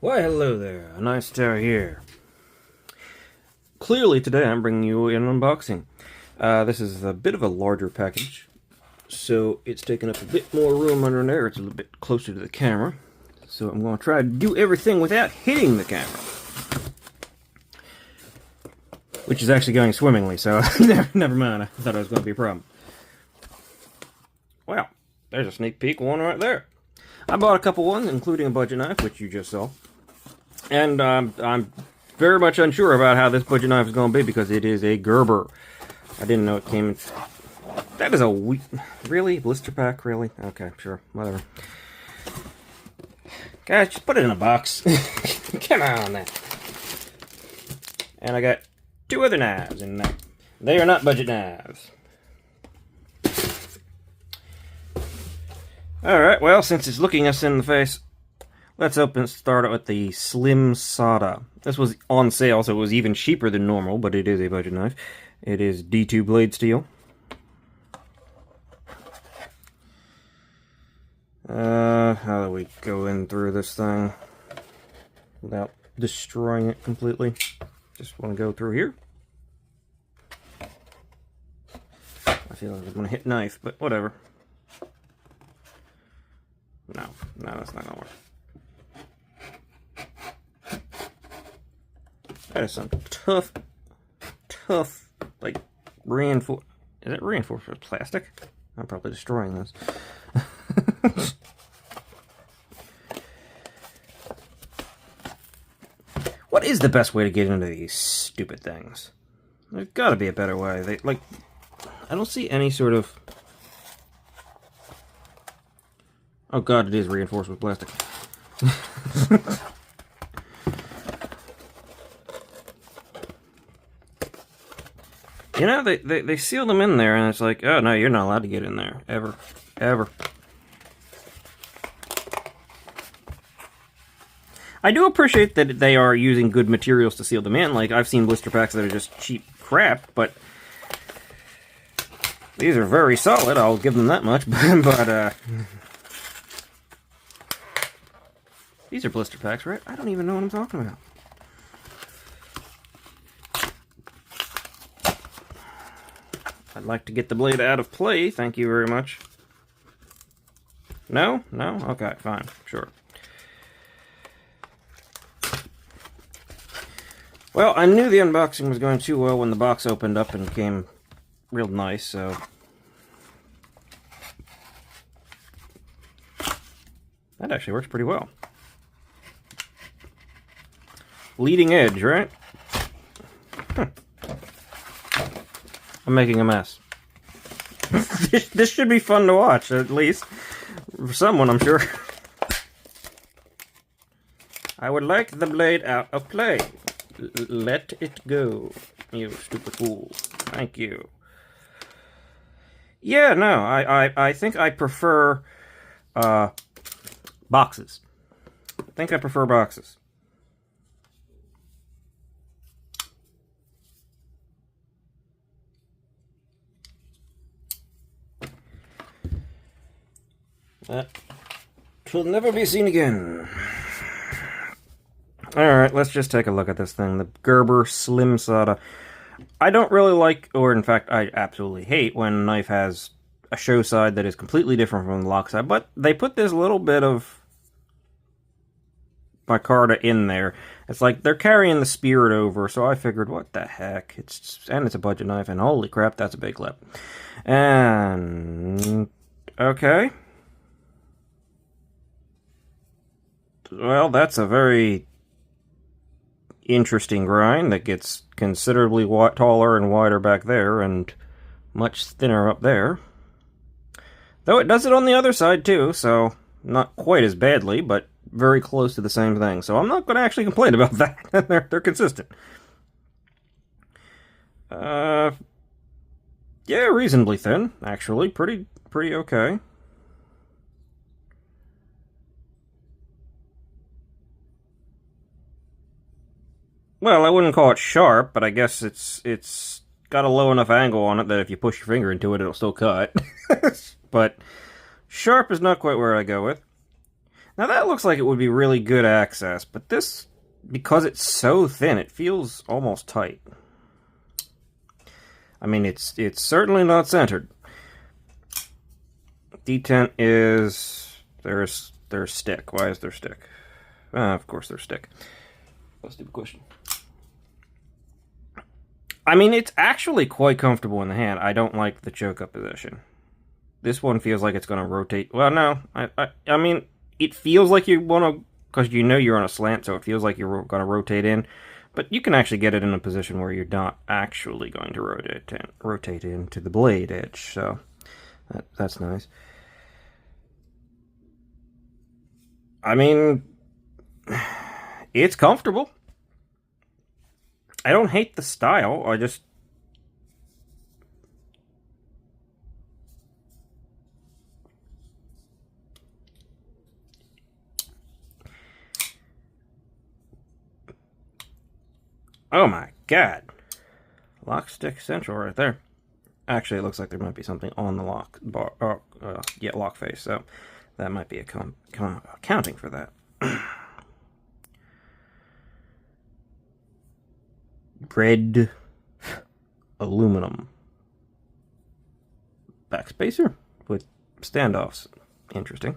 Why, hello there. Nice Tower here. Clearly, today I'm bringing you an unboxing. This is a bit of a larger package, so it's taking up a bit more room under there. It's a little bit closer to the camera, so I'm going to try to do everything without hitting the camera. Which is actually going swimmingly, so never mind. I thought it was going to be a problem. Well, there's a sneak peek one right there. I bought a couple ones, including a budget knife, which you just saw. And I'm very much unsure about how this budget knife is going to be because it is a Gerber. I didn't know it came in... That is a weak... Really? Blister pack? Really? Okay, sure. Whatever. Guys, just put it in a box. Come on now. And I got two other knives in there. They are not budget knives. Alright, well, since it's looking us in the face, let's start with the Slim Soda. This was on sale, so it was even cheaper than normal, but it is a budget knife. It is D2 blade steel. How do we go in through this thing without destroying it completely? Just want to go through here. I feel like I'm going to hit knife, but whatever. No, that's not going to work. That is some tough, like, reinforced... Is it reinforced with plastic? I'm probably destroying this. What is the best way to get into these stupid things? There's got to be a better way. I don't see any sort of... Oh god, it is reinforced with plastic. You know, they seal them in there, and it's like, oh no, you're not allowed to get in there. Ever. I do appreciate that they are using good materials to seal them in. Like, I've seen blister packs that are just cheap crap, but these are very solid, I'll give them that much, but these are blister packs, right? I don't even know what I'm talking about. I'd like to get the blade out of play, thank you very much. No? No? Okay, fine, sure. Well, I knew the unboxing was going too well when the box opened up and came real nice, so... That actually works pretty well. Leading edge, right? I'm making a mess. This should be fun to watch, at least. For someone, I'm sure. I would like the blade out of play. Let it go, you stupid fool. Thank you. Yeah, no, I think I prefer boxes. I think I prefer boxes. That will never be seen again. Alright, let's just take a look at this thing. The Gerber Slim Soda. I don't really like, or in fact, I absolutely hate when a knife has a show side that is completely different from the lock side, but they put this little bit of micarta in there. It's like they're carrying the spirit over, so I figured, what the heck? It's a budget knife, and holy crap, that's a big clip. And... okay. Well, that's a very interesting grind that gets considerably taller and wider back there and much thinner up there. Though it does it on the other side too, so not quite as badly, but very close to the same thing. So I'm not going to actually complain about that. They're consistent. Yeah, reasonably thin, actually. Pretty okay. Well, I wouldn't call it sharp, but I guess it's got a low enough angle on it that if you push your finger into it, it'll still cut. But sharp is not quite where I go with. Now that looks like it would be really good access, but this, because it's so thin, it feels almost tight. I mean, it's certainly not centered. Detent is... There's stick. Why is there stick? Of course there's stick. That's a stupid question. I mean, it's actually quite comfortable in the hand. I don't like the choke-up position. This one feels like it's going to rotate. Well, no. I mean, it feels like you want to... Because you know you're on a slant, so it feels like you're going to rotate in. But you can actually get it in a position where you're not actually going to rotate into the blade edge. So, that's nice. I mean, it's comfortable. I don't hate the style. I just... Oh my god. Lock stick central right there. Actually, it looks like there might be something on the lock bar. Yeah, lock face. So that might be accounting for that. Red aluminum backspacer with standoffs. Interesting.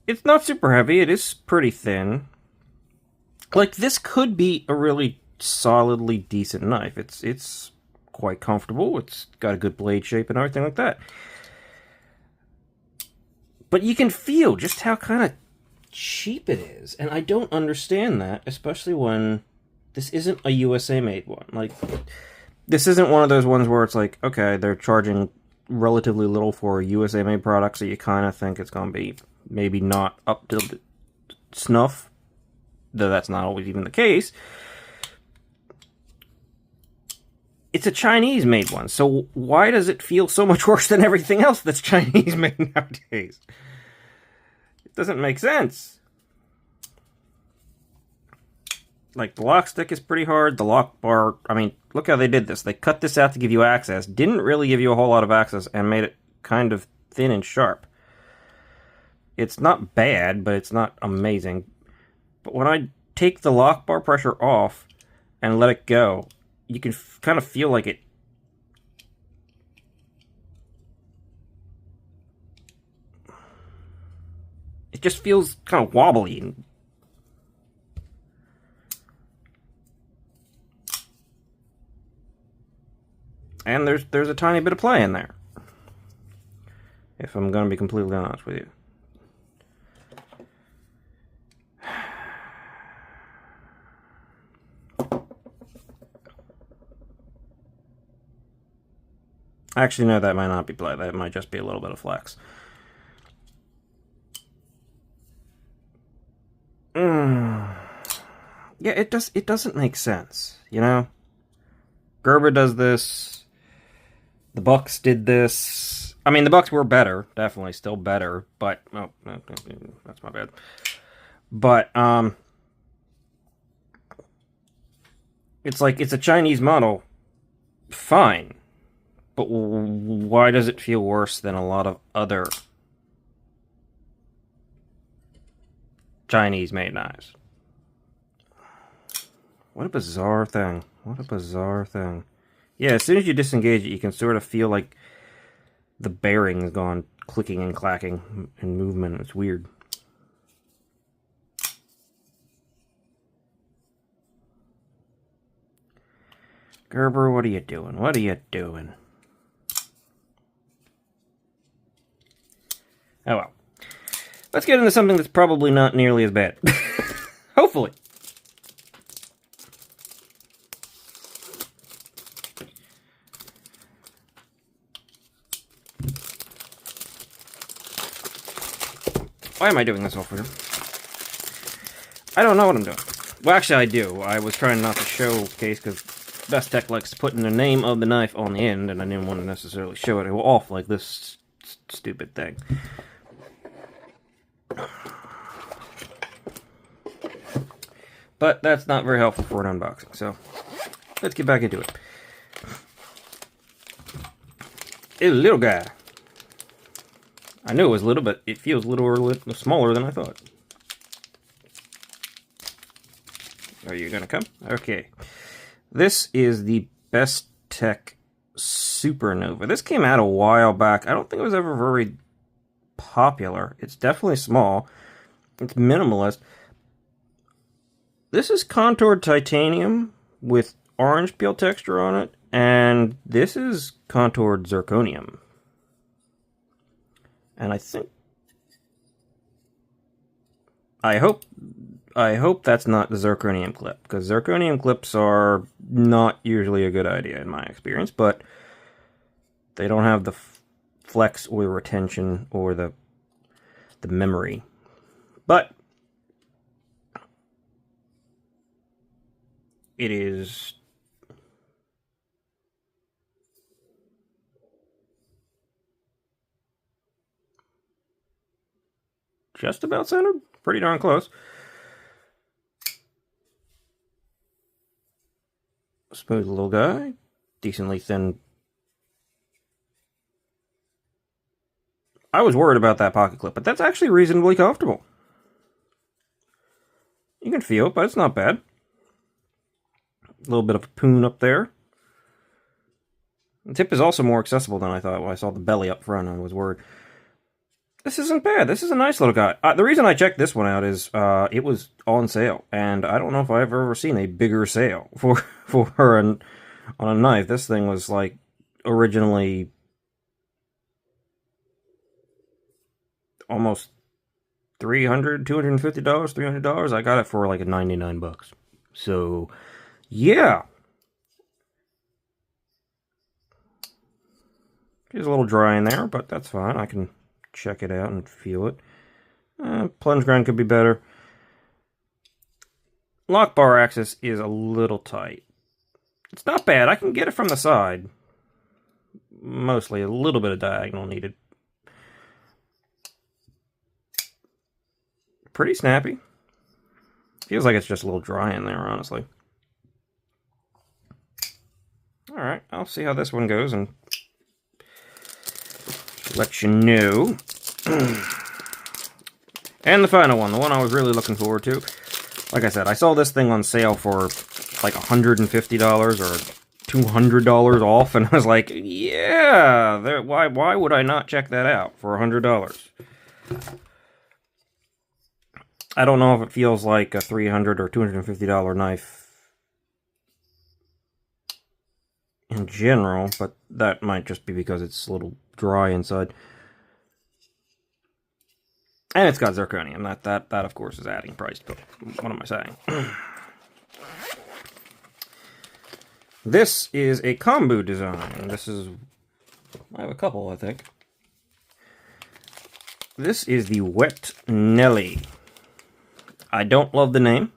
It's not super heavy. It is pretty thin. Like, this could be a really solidly decent knife. It's quite comfortable. It's got a good blade shape and everything like that. But you can feel just how kind of cheap it is, and I don't understand that, especially when this isn't a USA-made one. Like, this isn't one of those ones where it's like, okay, they're charging relatively little for a USA-made product, so you kind of think it's going to be maybe not up to snuff, though that's not always even the case. It's a Chinese-made one, so why does it feel so much worse than everything else that's Chinese-made nowadays? Doesn't make sense. Like, the lock stick is pretty hard. The lock bar, I mean, look how they did this. They cut this out to give you access. Didn't really give you a whole lot of access and made it kind of thin and sharp. It's not bad, but it's not amazing. But when I take the lock bar pressure off and let it go, you can kind of feel like it... It just feels kind of wobbly. And there's a tiny bit of play in there. If I'm going to be completely honest with you. Actually, no, that might not be play. That might just be a little bit of flex. Yeah, it doesn't make sense, you know? Gerber does this. The Bucks did this. I mean, the Bucks were better, definitely still better, but oh, that's my bad. But it's like it's a Chinese model, fine, but why does it feel worse than a lot of other Chinese-made knives? What a bizarre thing. What a bizarre thing. Yeah, as soon as you disengage it, you can sort of feel like the bearing's gone clicking and clacking in movement. It's weird. Gerber, what are you doing? What are you doing? Oh well. Let's get into something that's probably not nearly as bad. Hopefully. Why am I doing this all for you? I don't know what I'm doing. Well, actually, I do. I was trying not to showcase because Bestech likes putting the name of the knife on the end, and I didn't want to necessarily show it off like this stupid thing. But that's not very helpful for an unboxing, so let's get back into it. A little guy. I knew it was little, but it feels little smaller than I thought. Are you gonna come? Okay. This is the Bestech Supernova. This came out a while back. I don't think it was ever very popular. It's definitely small. It's minimalist. This is contoured titanium with orange peel texture on it, and this is contoured zirconium. And I think... I hope that's not the zirconium clip, because zirconium clips are not usually a good idea in my experience, but they don't have the flex or the retention or the memory. But it is just about centered. Pretty darn close. Smooth little guy. Decently thin. I was worried about that pocket clip, but that's actually reasonably comfortable. You can feel it, but it's not bad. A little bit of a poon up there. The tip is also more accessible than I thought. When I saw the belly up front, I was worried. This isn't bad. This is a nice little guy. The reason I checked this one out is it was on sale, and I don't know if I've ever seen a bigger sale on a knife. This thing was like originally almost $300, $250, $300. I got it for like $99. So, yeah. It's a little dry in there, but that's fine. I can check it out and feel it. Plunge grind could be better. Lock bar axis is a little tight. It's not bad. I can get it from the side. Mostly a little bit of diagonal needed. Pretty snappy. Feels like it's just a little dry in there, honestly. Alright, I'll see how this one goes and let you know. And the final one, the one I was really looking forward to. Like I said, I saw this thing on sale for like $150 or $200 off, and I was like, yeah, why would I not check that out for $100? I don't know if it feels like a $300 or $250 knife in general, but that might just be because it's a little dry inside. And it's got zirconium. That of course is adding price, but what am I saying? This is a combo design. I have a couple, I think. This is the Wet Nelly. I don't love the name,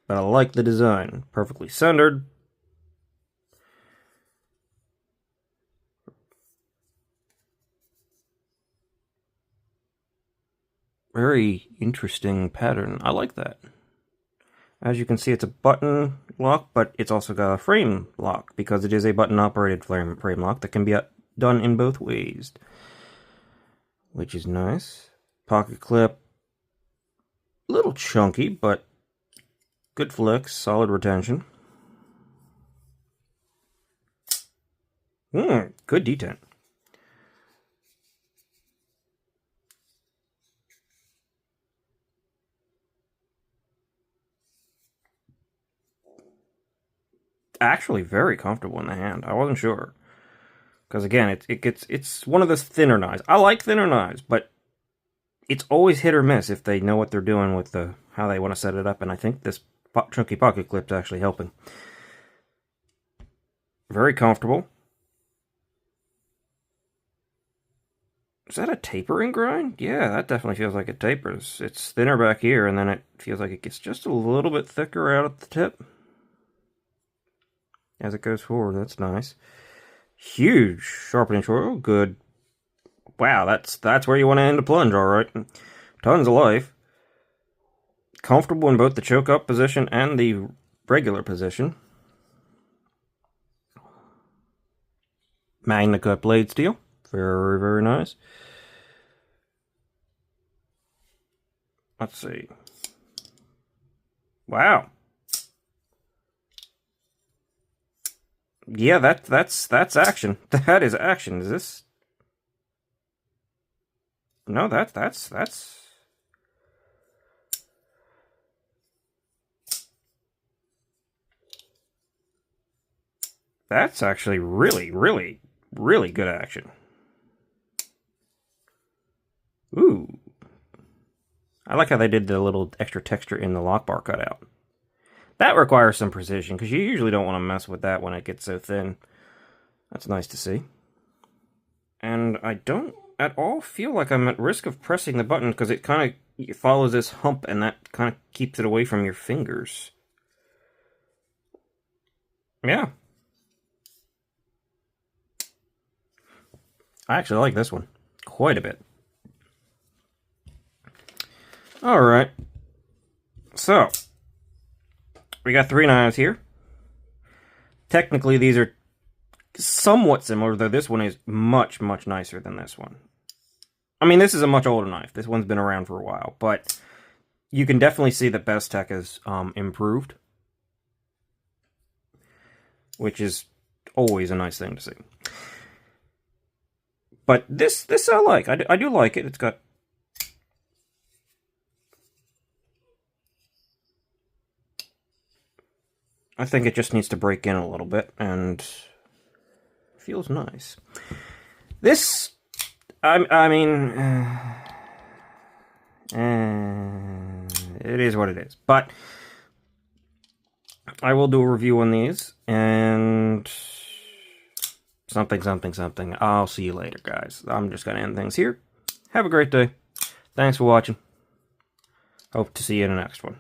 but I like the design. Perfectly centered. Very interesting pattern. I like that. As you can see, it's a button lock, but it's also got a frame lock because it is a button-operated frame lock that can be done in both ways, which is nice. Pocket clip. A little chunky, but good flex, solid retention. Good detent. Actually very comfortable in the hand. I wasn't sure. Because again, it's one of those thinner knives. I like thinner knives, but it's always hit or miss if they know what they're doing with how they want to set it up, and I think this chunky pocket clip's actually helping. Very comfortable. Is that a tapering grind? Yeah, that definitely feels like it tapers. It's thinner back here, and then it feels like it gets just a little bit thicker out at the tip as it goes forward. That's nice. Huge sharpening choil. Good. Wow, that's where you want to end a plunge, alright. Tons of life. Comfortable in both the choke up position and the regular position. Magna cut blade steel. Very, very nice. Let's see. Wow. Yeah, that's action. That is action. Is this? No, that's actually really, really, really good action. Ooh. I like how they did the little extra texture in the lock bar cutout. That requires some precision, because you usually don't want to mess with that when it gets so thin. That's nice to see. And I don't at all feel like I'm at risk of pressing the button, because it kind of follows this hump, and that kind of keeps it away from your fingers. Yeah. I actually like this one quite a bit. Alright. So, we got 3 knives here. Technically, these are somewhat similar, though this one is much, much nicer than this one. I mean, this is a much older knife. This one's been around for a while, but you can definitely see that Bestech has improved, which is always a nice thing to see. But this I like. I do like it. It's got... I think it just needs to break in a little bit, and feels nice. This, I mean, it is what it is. But I will do a review on these, and something, something, something. I'll see you later, guys. I'm just going to end things here. Have a great day. Thanks for watching. Hope to see you in the next one.